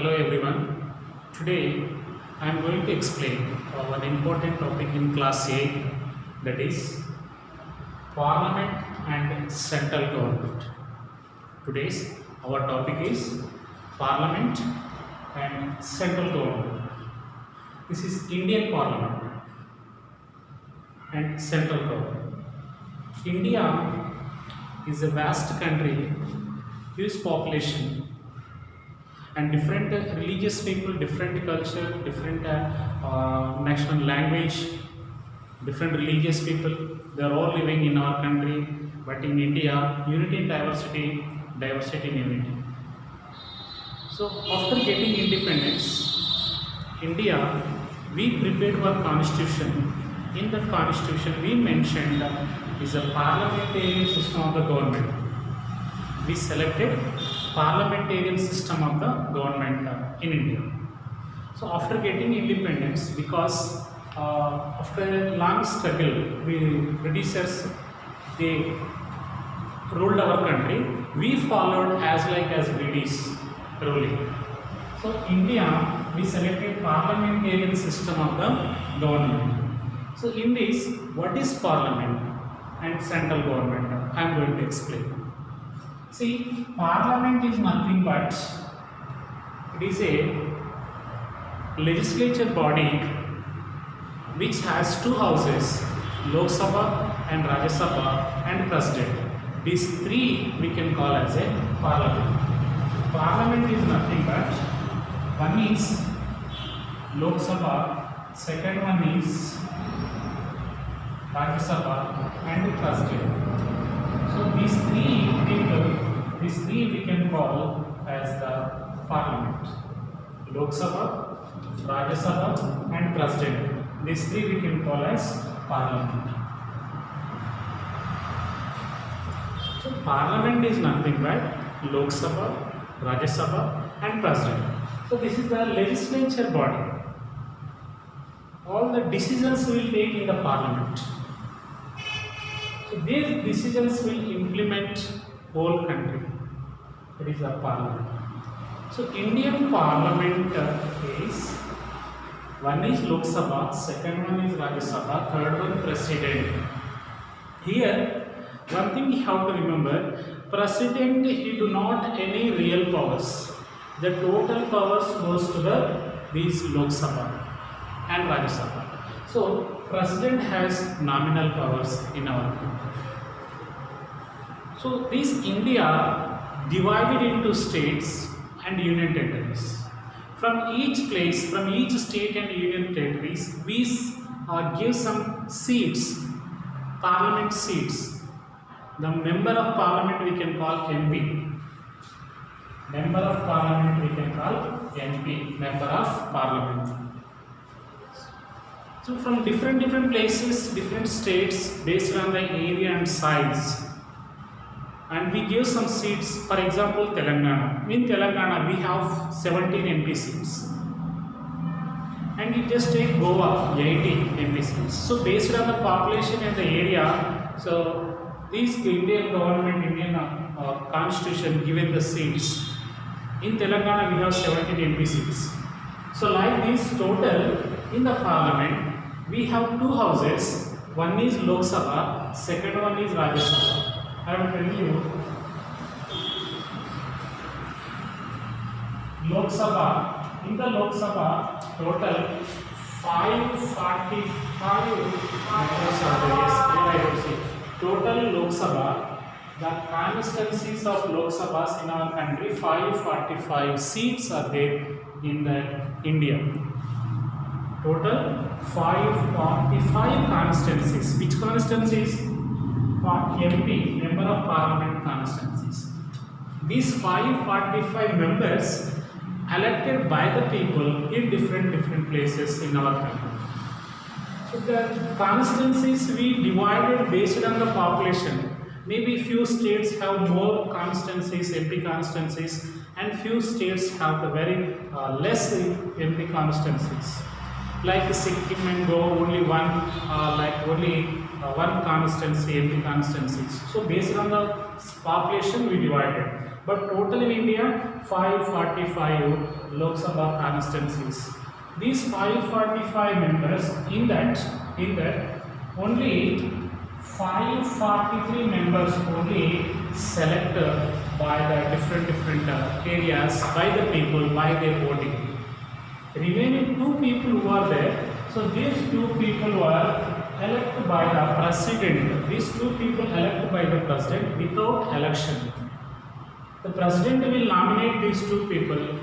Hello everyone. Today I am going to explain one important topic in class 8, that is Parliament and Central Government. Today's our topic is Parliament and Central Government. This is Indian Parliament and Central Government. India is a vast country, huge population, and different religious people, different culture, different national language, different religious people, they are all living in our country. But in India, unity in diversity, diversity in unity. So after getting independence, India, we prepared one constitution. In that constitution, we mentioned is a parliamentarian system of the government. We selected parliamentarian system of the government in India. So after getting independence, because after a long struggle, Britishers, they ruled our country. We followed as British ruling. So India, we selected parliamentarian system of the government. So in this, what is parliament and central government? I am going to explain. See, Parliament is nothing but it is a legislature body which has two houses, Lok Sabha and Rajya Sabha and President. These three we can call as a Parliament. Parliament is nothing but one is Lok Sabha, second one is Rajya Sabha and President. So these three people, these three we can call as the Parliament. Lok Sabha, Rajya Sabha and President. These three we can call as Parliament. So Parliament is nothing but Lok Sabha, Rajya Sabha and President. So this is the legislature body. All the decisions will take in the Parliament. So these decisions will implement whole country. That is our Parliament. So Indian Parliament is one is Lok Sabha, second one is Rajya Sabha, third one President. Here one thing you have to remember, President he do not any real powers. The total powers goes to these Lok Sabha and Rajya Sabha. So President has nominal powers in our country. So this India divided into states and union territories. From each place, from each state and union territories, we give some seats, parliament seats. The member of parliament we can call MP. Member of parliament we can call MP, member of parliament. So from different places, different states, based on the area and size, and we give some seats. For example, Telangana. In Telangana, we have 17 MP seats, and you just take Goa, 80 MP seats. So based on the population and the area, so these Indian government, Indian constitution given the seats. In Telangana, we have 17 MP seats. So like this total in the parliament, we have two houses. One is Lok Sabha, second one is Rajya Sabha. I will tell you. Lok Sabha, in the Lok Sabha, total 545 members are there. Yes, total Lok Sabha, the constituencies of Lok Sabhas in our country, 545 seats are there in India. Total 545 constituencies. Which constituencies? MP, member of parliament constituencies. These 545 members elected by the people in different places in our country. So the constituencies we divided based on the population. Maybe few states have more constituencies, MP constituencies, and few states have the very less MP constituencies. Like Sikkim and Goa, only one, one constituency, MP constituencies. So based on the population we divided. But total in India 545 Lok Sabha constituencies. These 545 members, in that only 543 members only selected by the different areas by the people by their voting. Remaining two people who are there, so these two people were elected by the president. These two people elected by the president without election. The president will nominate these two people.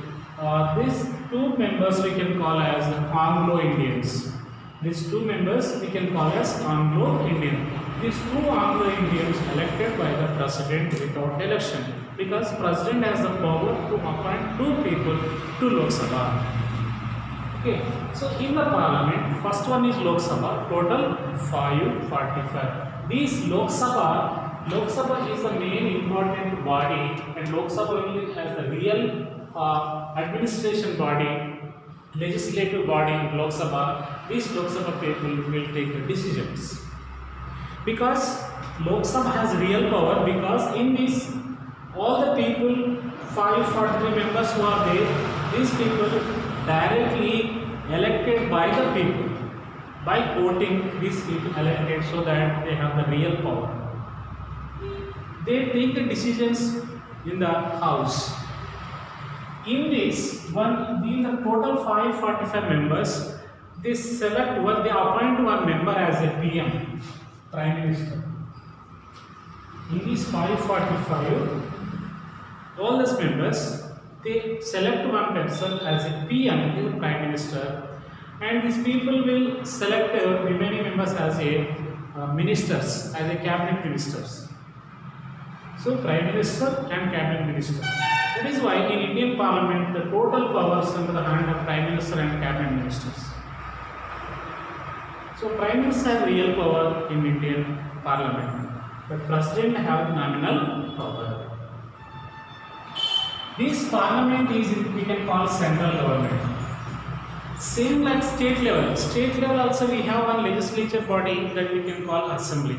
These two members we can call as Anglo-Indians. These two members we can call as Anglo-Indian. These two Anglo-Indians elected by the president without election, because president has the power to appoint two people to Lok Sabha. Okay, so in the parliament, first one is Lok Sabha, total 545. These Lok Sabha is the main important body, and Lok Sabha only has the real administration body, legislative body in Lok Sabha. These Lok Sabha people will take the decisions. Because Lok Sabha has real power, because in this all the people, 543 members who are there, these people directly elected by the people, by voting these people elected, so that they have the real power. They take the decisions in the house. In this one, in the total 545 members, they select one, they appoint one member as a PM, Prime Minister. In these 545, all these members, they select one person as a PM, the Prime Minister, and these people will select remaining members as a ministers, as a cabinet ministers. So Prime Minister and cabinet minister. That is why in Indian Parliament the total powers under the hand of Prime Minister and cabinet ministers. So Prime Minister has real power in Indian Parliament, but President have nominal power. This Parliament is, we can call central government. Same like state level. State level also we have one legislature body that we can call assembly.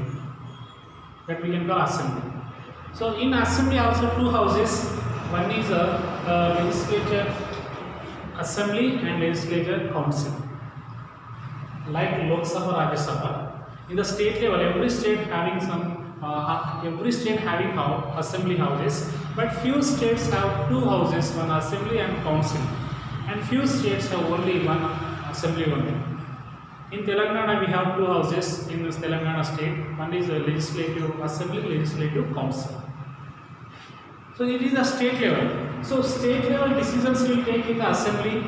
So in assembly also two houses. One is a legislature assembly and legislature council. Like Lok Sabha, Rajya Sabha. In the state level, every state having assembly houses, but few states have two houses, one assembly and council, and few states have only one assembly only. In Telangana we have two houses in this Telangana state. One is a legislative assembly, legislative council. So it is a state level. So state level decisions will take in the assembly,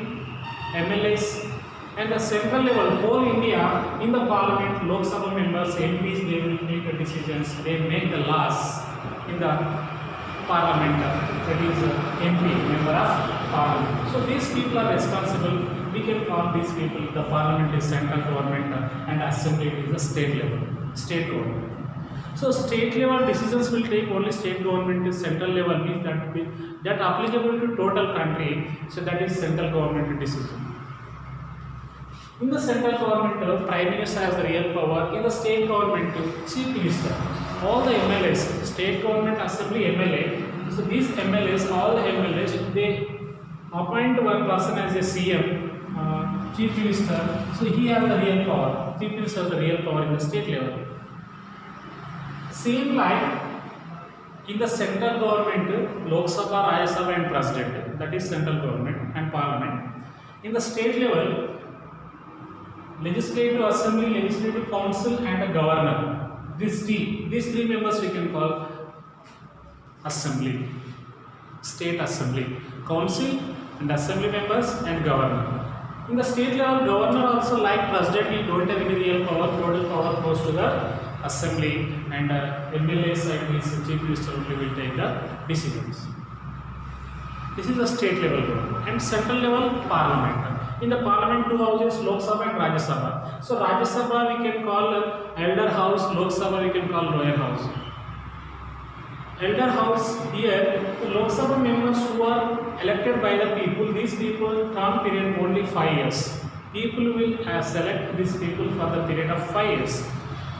MLAs, and the central level, whole India, in the parliament, Lok Sabha members, MPs, they will make the decisions, they make the laws in the parliament, that is MP, member of parliament. So these people are responsible. We can call these people, the parliament is central government and assembly is the state level, state government. So state level decisions will take only state government is central level, means that applicable to total country, so that is central government decision. In the central government, Prime Minister has the real power. In the state government, Chief Minister. All the MLAs, state government, assembly, MLA. So these MLAs, all the MLAs, they appoint one person as a CM, Chief Minister. So he has the real power. Chief Minister has the real power in the state level. Same like in the central government, Lok Sabha, Rajya Sabha and President. That is central government and Parliament. In the state level, Legislative Assembly, Legislative Council and a Governor. These three members we can call Assembly, State Assembly, Council and Assembly members and Governor. In the state level, Governor also like President, he don't have any real power, total power goes to the Assembly, and MLAs and his Chief Minister only will take the decisions. This is the state level government. And central level, Parliament. In the Parliament, two houses, Lok Sabha and Rajya Sabha. So Rajya Sabha we can call Elder House, Lok Sabha we can call Lower House. Elder House, here the Lok Sabha members who are elected by the people, these people term period only 5 years. People will select these people for the period of 5 years.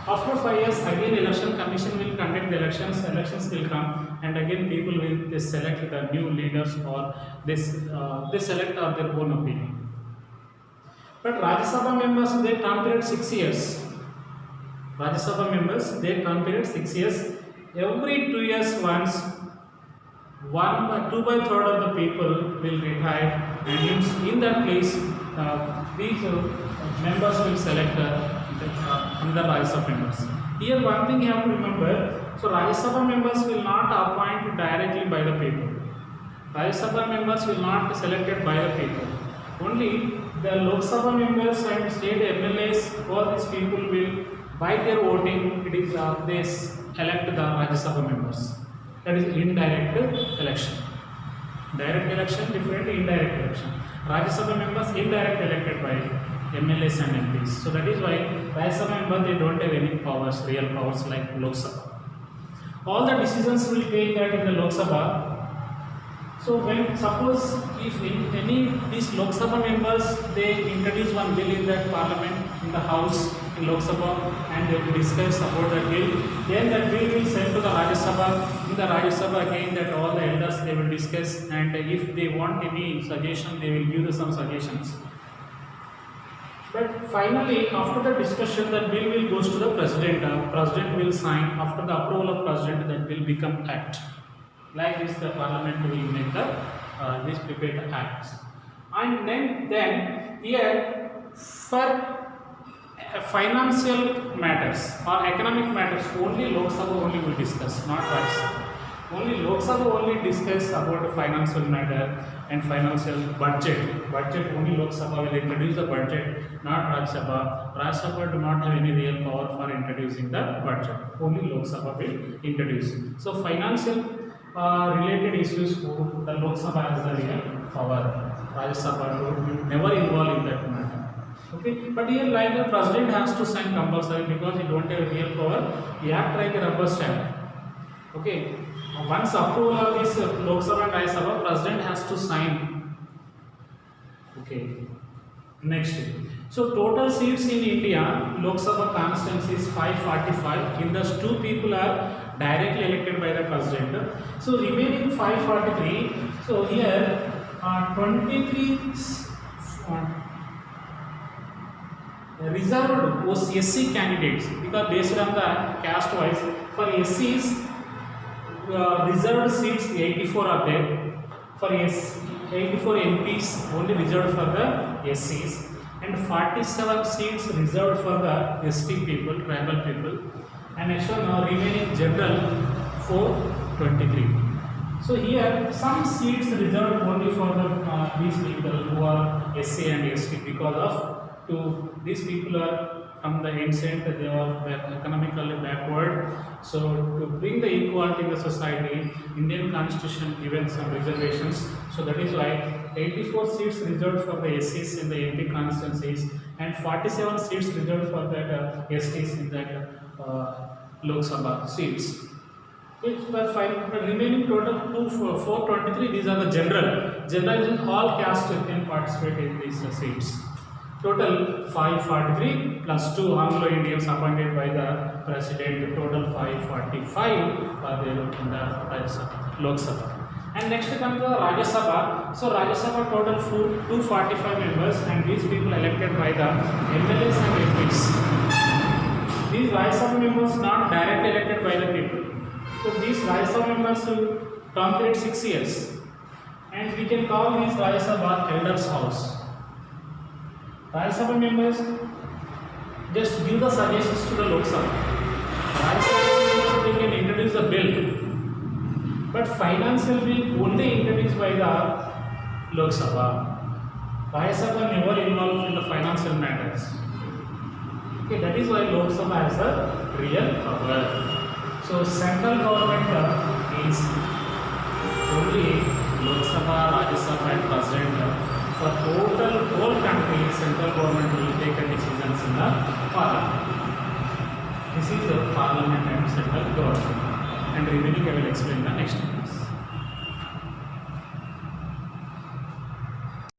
After 5 years, again election commission will conduct the elections. Elections will come, and again people will they select the new leaders, or they select on their own opinion. But Rajya Sabha members, their term period 6 years. Rajya Sabha members, their term period 6 years. Every 2 years once, 2/3 of the people will retire, and in that place, these members will select another Rajya Sabha members. Here, one thing you have to remember: so Rajya Sabha members will not appointed directly by the people. Rajya Sabha members will not be selected by the people. Only the Lok Sabha members and state MLAs, all these people will, by their voting, it is they elect the Rajya Sabha members. That is indirect election. Direct election different, indirect election. Rajya Sabha members indirect elected by MLAs and MPs. So that is why Rajya Sabha members, they don't have any powers, real powers like Lok Sabha. All the decisions will take that in the Lok Sabha. So when suppose if any these Lok Sabha members, they introduce one bill in that parliament, in the house, in Lok Sabha, and they will discuss about that bill, then that bill will send to the Rajya Sabha. In the Rajya Sabha again, that all the elders they will discuss, and if they want any suggestion, they will give some suggestions. But finally, after the discussion, that bill will goes to the president. President will sign. After the approval of president, that will become act. Like this, the parliament will make the this prepared acts. And then here for financial matters or economic matters, only Lok Sabha only will discuss, not Rajya Sabha. Only Lok Sabha only discuss about the financial matter and financial budget. Budget only Lok Sabha will introduce the budget, not Rajya Sabha. Rajya Sabha do not have any real power for introducing the budget. Only Lok Sabha will introduce. So financial related issues, the Lok Sabha has the real power. Rajya Sabha will never involve in that matter. Okay, but here like the president has to sign compulsory, because he don't have real power. He act like a rubber stamp. Okay, once approval of this Lok Sabha and Rajya Sabha, president has to sign. Okay, next. So total seats in India, Lok Sabha constituency is 545. In those 2 people are directly elected by the president. So remaining 543. So here 23 reserved SC candidates, because based on the caste wise, for SCs reserved seats 84 are there. For 84 MPs only reserved for the SCs, and 47 seats reserved for the ST people, tribal people, and actually now remaining general 423. So here some seats reserved only for the these people who are SC and ST, because of these people are from the ancient, they are economically backward. So to bring the equality in the society, Indian Constitution given some reservations. So that is why 84 seats reserved for the SCs in the MP constituencies, and 47 seats reserved for the STs in the Lok Sabha seats. The remaining total 423, these are the general. General is all caste can participate in these seats. Total 543 plus 2 Anglo Indians appointed by the president. Total 545 are there in the Lok Sabha. And next comes the Rajya Sabha. So Rajya Sabha total 245 members, and these people elected by the MLAs and MPs. These Rajya Sabha members not directly elected by the people. So these Rajya Sabha members will term period 6 years, and we can call these Rajya Sabha elders' house. Rajya Sabha members just give the suggestions to the Lok Sabha. Rajya Sabha members, they can introduce the bill, but financial bill only introduced by the Lok Sabha. Rajya Sabha never involved in the financial matters. Okay, that is why Lok Sabha has a real power. So central government is only Lok Sabha, Rajya Sabha and President. For total whole country, central government will take a decisions in the parliament. This is the parliament and central government. And remaining I will explain the next.